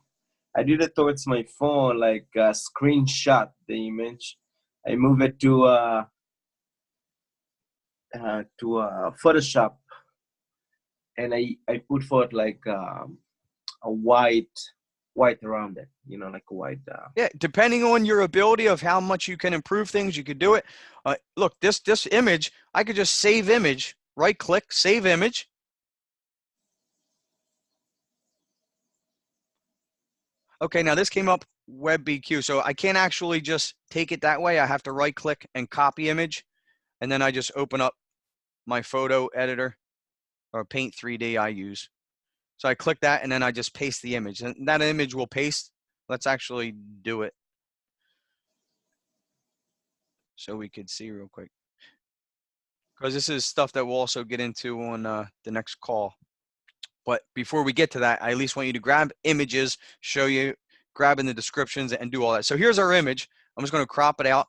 did it towards my phone, like a screenshot the image. I move it to Photoshop, and I put for it like a white around it, like a white. Yeah, depending on your ability of how much you can improve things, you could do it. Look, this image, I could just save image, right click, save image. Okay, now this came up WebBQ, so I can't actually just take it that way. I have to right click and copy image, and then I just open up my photo editor or Paint 3D I use. So I click that and then I just paste the image, and that image will paste. Let's actually do it so we could see real quick, because this is stuff that we'll also get into on the next call. But before we get to that, I at least want you to grab images, show you, grab in the descriptions and do all that. So here's our image. I'm just going to crop it out.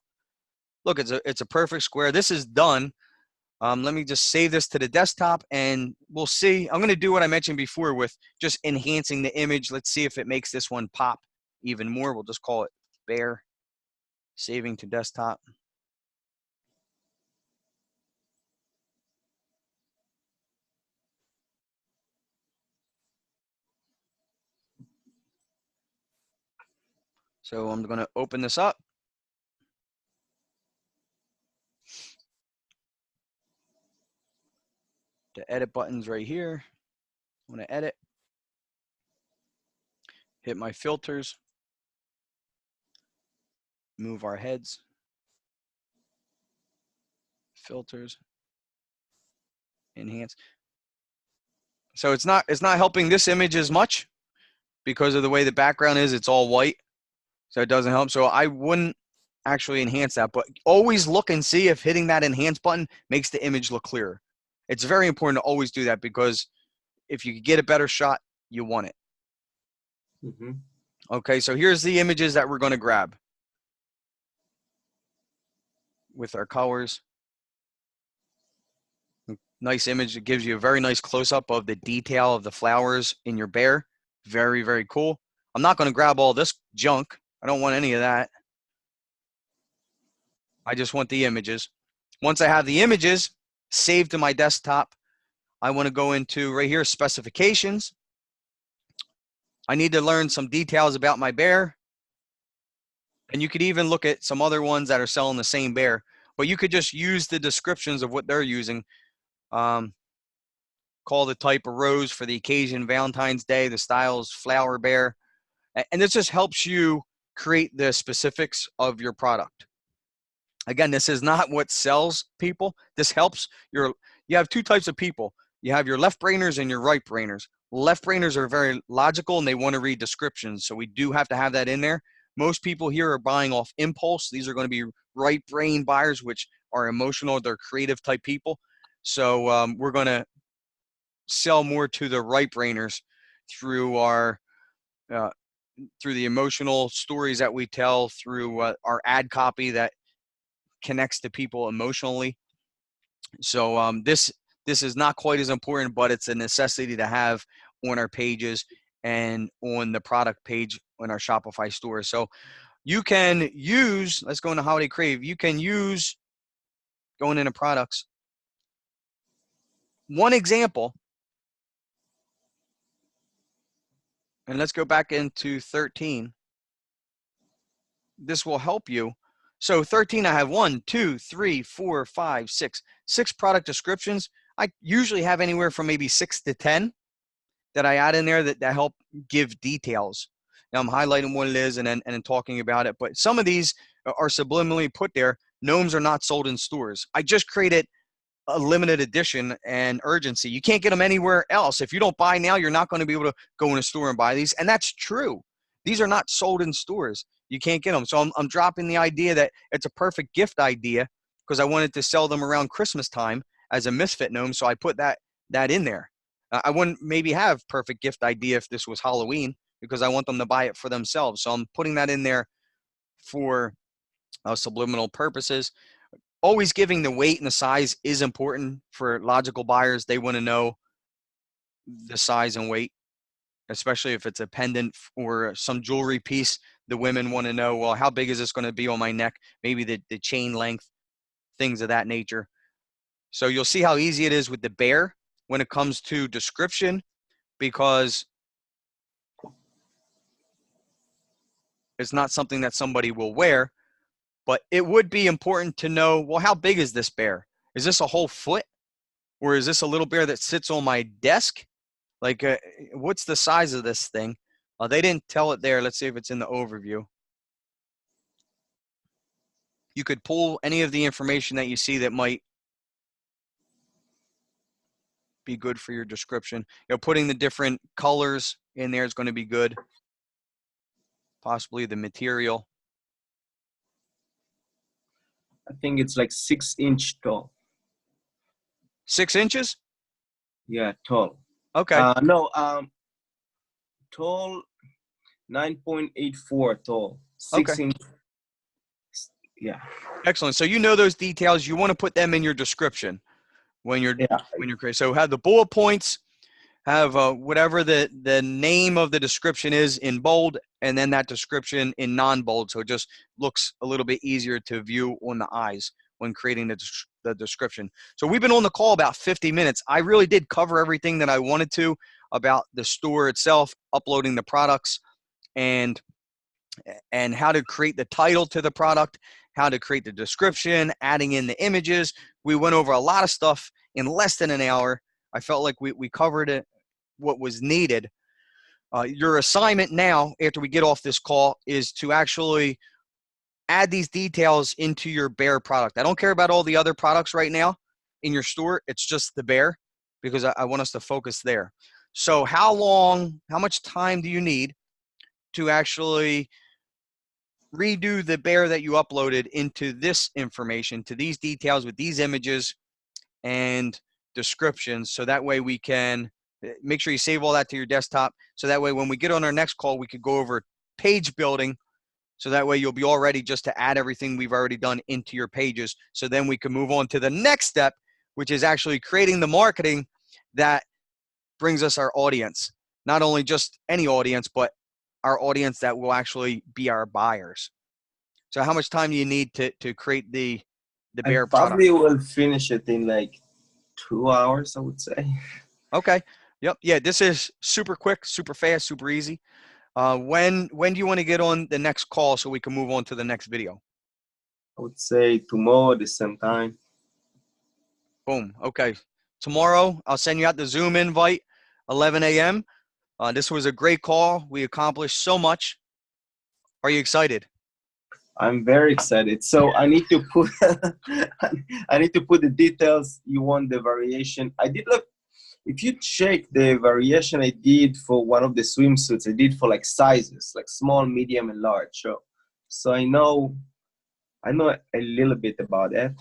Look, it's a perfect square. This is done. Let me just save this to the desktop and we'll see. I'm going to do what I mentioned before with just enhancing the image. Let's see if it makes this one pop even more. We'll just call it bear, saving to desktop. So I'm going to open this up. The edit button's right here. I'm going to edit. Hit my filters. Move our heads. Filters. Enhance. So it's not helping this image as much because of the way the background is. It's all white, so it doesn't help. So I wouldn't actually enhance that, but always look and see if hitting that enhance button makes the image look clearer. It's very important to always do that because if you get a better shot, you want it. Mm-hmm. Okay, so here's the images that we're going to grab with our colors. Nice image. It gives you a very nice close-up of the detail of the flowers in your bear. Very, very cool. I'm not going to grab all this junk. I don't want any of that. I just want the images. Once I have the images saved to my desktop, I want to go into right here, specifications. I need to learn some details about my bear. And you could even look at some other ones that are selling the same bear, but you could just use the descriptions of what they're using. Call the type of rose for the occasion, Valentine's Day, the styles, flower bear. And this just helps you create the specifics of your product. Again, this is not what sells people. This helps you have 2 types of people. You have your left brainers and your right brainers. Left brainers are very logical and they want to read descriptions. So we do have to have that in there. Most people here are buying off impulse. These are going to be right brain buyers, which are emotional. They're creative type people. So we're going to sell more to the right brainers through through the emotional stories that we tell, through our ad copy that connects to people emotionally. So this is not quite as important, but it's a necessity to have on our pages and on the product page on our Shopify store. So you can use, let's go into Holiday Crave. You can use, going into products, one example, and let's go back into 13. This will help you. So 13, I have 1, 2, 3, 4, 5, 6 product descriptions. I usually have anywhere from maybe 6 to 10 that I add in there that help give details. Now I'm highlighting what it is and then talking about it. But some of these are subliminally put there. Gnomes are not sold in stores. I just created a limited edition and urgency. You can't get them anywhere else. If you don't buy now, you're not going to be able to go in a store and buy these. And that's true. These are not sold in stores. You can't get them. So I'm dropping the idea that it's a perfect gift idea because I wanted to sell them around Christmas time as a misfit gnome. So I put that in there. I wouldn't maybe have perfect gift idea if this was Halloween because I want them to buy it for themselves. So I'm putting that in there for subliminal purposes. Always giving the weight and the size is important for logical buyers. They want to know the size and weight, especially if it's a pendant or some jewelry piece. The women want to know, well, how big is this going to be on my neck? Maybe the chain length, things of that nature. So you'll see how easy it is with the bear when it comes to description, because it's not something that somebody will wear. But it would be important to know, well, how big is this bear? Is this a whole foot? Or is this a little bear that sits on my desk? Like, what's the size of this thing? They didn't tell it there. Let's see if it's in the overview. You could pull any of the information that you see that might be good for your description. You know, putting the different colors in there is going to be good. Possibly the material. I think it's like 6 inch tall. 6 inches? Yeah, tall. Okay. No, tall, 9.84 tall. 6 Okay. inch. Yeah. Excellent. So you know those details. You want to put them in your description when you're creating. So have the bullet points, have whatever the name of the description is in bold, and then that description in non-bold, so it just looks a little bit easier to view on the eyes when creating the description. So we've been on the call about 50 minutes. I really did cover everything that I wanted to about the store itself, uploading the products, and how to create the title to the product, how to create the description, adding in the images. We went over a lot of stuff in less than an hour. I felt like we covered it, what was needed. Your assignment now, after we get off this call, is to actually add these details into your bear product. I don't care about all the other products right now in your store. It's just the bear, because I want us to focus there. So how much time do you need to actually redo the bear that you uploaded into this information, to these details with these images and descriptions, so that way we can make sure you save all that to your desktop, so that way when we get on our next call, we could go over page building, so that way you'll be all ready just to add everything we've already done into your pages. So then we can move on to the next step, which is actually creating the marketing that brings us our audience. Not only just any audience, but our audience that will actually be our buyers. So how much time do you need to create the bear product? Probably will finish it in like 2 hours, I would say. Okay. Yep. Yeah, this is super quick, super fast, super easy. When do you want to get on the next call so we can move on to the next video? I would say tomorrow at the same time. Boom. Okay. Tomorrow, I'll send you out the Zoom invite, 11 a.m. This was a great call. We accomplished so much. Are you excited? I'm very excited. So I need to put I need to put the details. You want the variation. I did look. If you check the variation I did for one of the swimsuits, I did for like sizes, like small, medium, and large. So I know a little bit about that.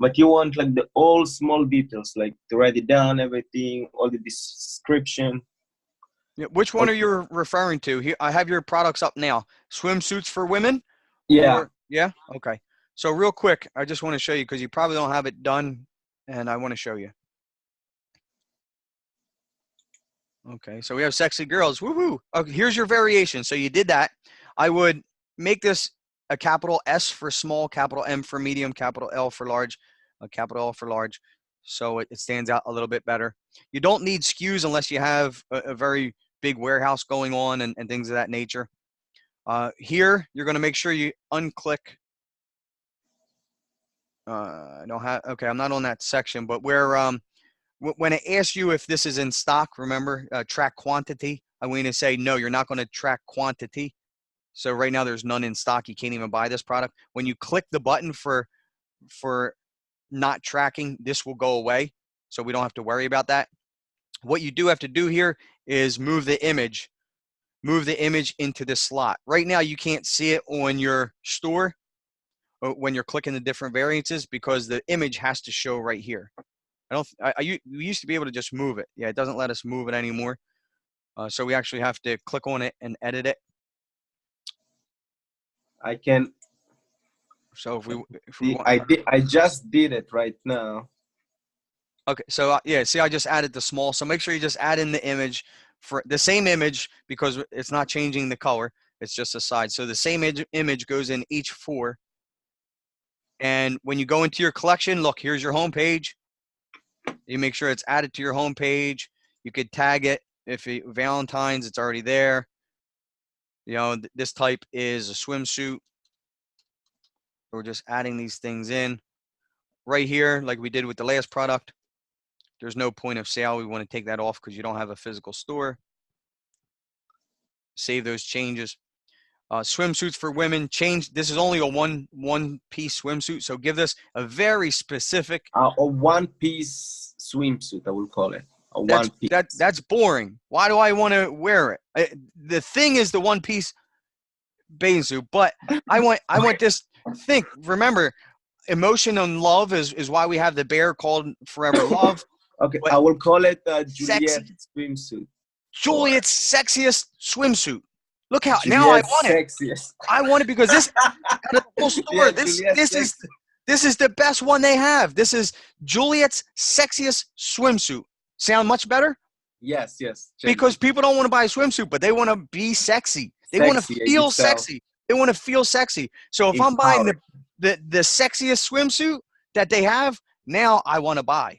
But you want like the all small details, like to write it down, everything, all the description. Yeah, which one are you referring to? Here, I have your products up now. Swimsuits for women? Yeah. Yeah? Okay. So real quick, I just want to show you, because you probably don't have it done, and I want to show you. Okay, so we have sexy girls. Woohoo! Okay, here's your variation. So you did that. I would make this a capital S for small, capital M for medium, capital L for large, capital L for large, so it stands out a little bit better. You don't need SKUs unless you have a very big warehouse going on and things of that nature. Here, you're going to make sure you unclick. I don't have. Okay, I'm not on that section, but where when it asks you if this is in stock, remember, track quantity. I'm going to say, no, you're not going to track quantity. So right now there's none in stock. You can't even buy this product. When you click the button for not tracking, this will go away. So we don't have to worry about that. What you do have to do here is move the image into this slot. Right now, you can't see it on your store when you're clicking the different variances because the image has to show right here. We used to be able to just move it. Yeah, it doesn't let us move it anymore. So we actually have to click on it and edit it. I can. So if we want, I just did it right now. Okay, so yeah, see, I just added the small. So make sure you just add in the image for the same image because it's not changing the color. It's just a side. So the same image goes in each 4. And when you go into your collection, look, here's your home page. You make sure it's added to your home page. You could tag it. If Valentine's, it's already there. You know, this type is a swimsuit. We're just adding these things in right here like we did with the last product. There's no point of sale. We want to take that off because you don't have a physical store. Save those changes. Swimsuits for women, change. This is only a one-piece swimsuit, so give this a very specific. A one-piece swimsuit, I will call it. A one-piece. That's boring. Why do I want to wear it? The thing is the one-piece bathing suit, but I want this. Remember, emotion and love is why we have the bear called Forever Love. Okay, I will call it Juliet swimsuit. Juliet's sexiest swimsuit. Look how now I want it. Sexiest. I want it because this out of the whole store. Yeah, this is the best one they have. This is Juliet's sexiest swimsuit. Sound much better? Yes. Because people don't want to buy a swimsuit, but they want to be sexy. They want to feel sexy. They want to feel sexy. So if I'm buying the sexiest swimsuit that they have, now I want to buy.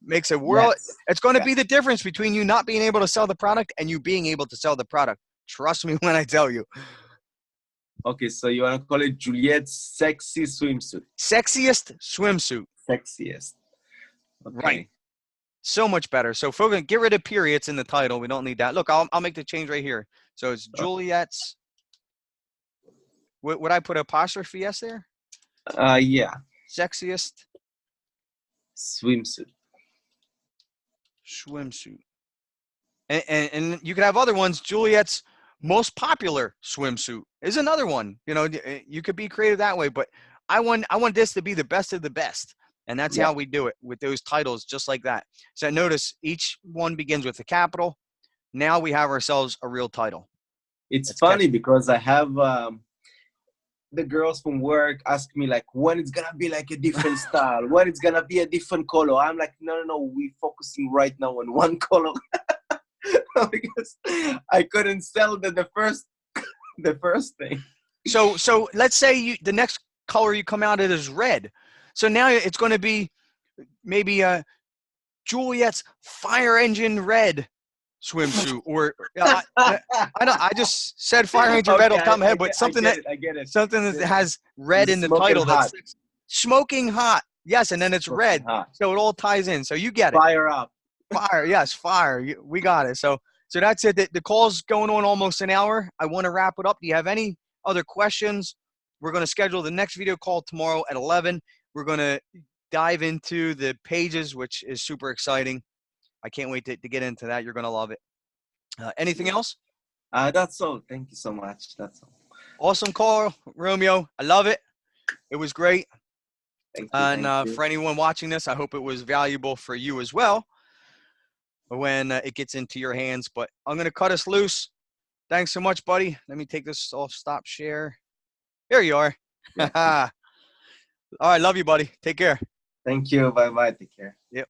Makes a world. Yes. It's going to be the difference between you not being able to sell the product and you being able to sell the product. Trust me when I tell you. Okay, so you want to call it Juliet's sexy swimsuit. Sexiest swimsuit. Sexiest. Okay. Right. So much better. So folks, get rid of periods in the title. We don't need that. Look, I'll make the change right here. So it's Juliet's. Would I put apostrophe S there? Yeah. Sexiest swimsuit. And you could have other ones. Juliet's most popular swimsuit is another one. You know, you could be creative that way, but I want this to be the best of the best. And that's how we do it with those titles, just like that. So notice each one begins with a capital. Now we have ourselves a real title. It's funny because I have the girls from work ask me like when it's gonna be like a different style, when it's gonna be a different color. I'm like, no, we're focusing right now on one color because I couldn't sell the first thing. So let's say the next color you come out at is red. So now it's going to be maybe Juliet's fire engine red swimsuit, or I just said fire engine red off the top of my head, but something that has red in the title. That's smoking hot. Yes, and then it's red, so it all ties in. So you get it. Fire up. Fire, yes, fire. We got it. So that's it. The call's going on almost an hour. I want to wrap it up. Do you have any other questions? We're going to schedule the next video call tomorrow at 11. We're going to dive into the pages, which is super exciting. I can't wait to get into that. You're going to love it. Anything else? That's all. Thank you so much. That's all. Awesome call, Romeo. I love it. It was great. Thank you. For anyone watching this, I hope it was valuable for you as well when it gets into your hands. But I'm going to cut us loose. Thanks so much, buddy. Let me take this off stop share. There you are. All right. Love you, buddy. Take care. Thank you. Bye-bye. Take care. Yep.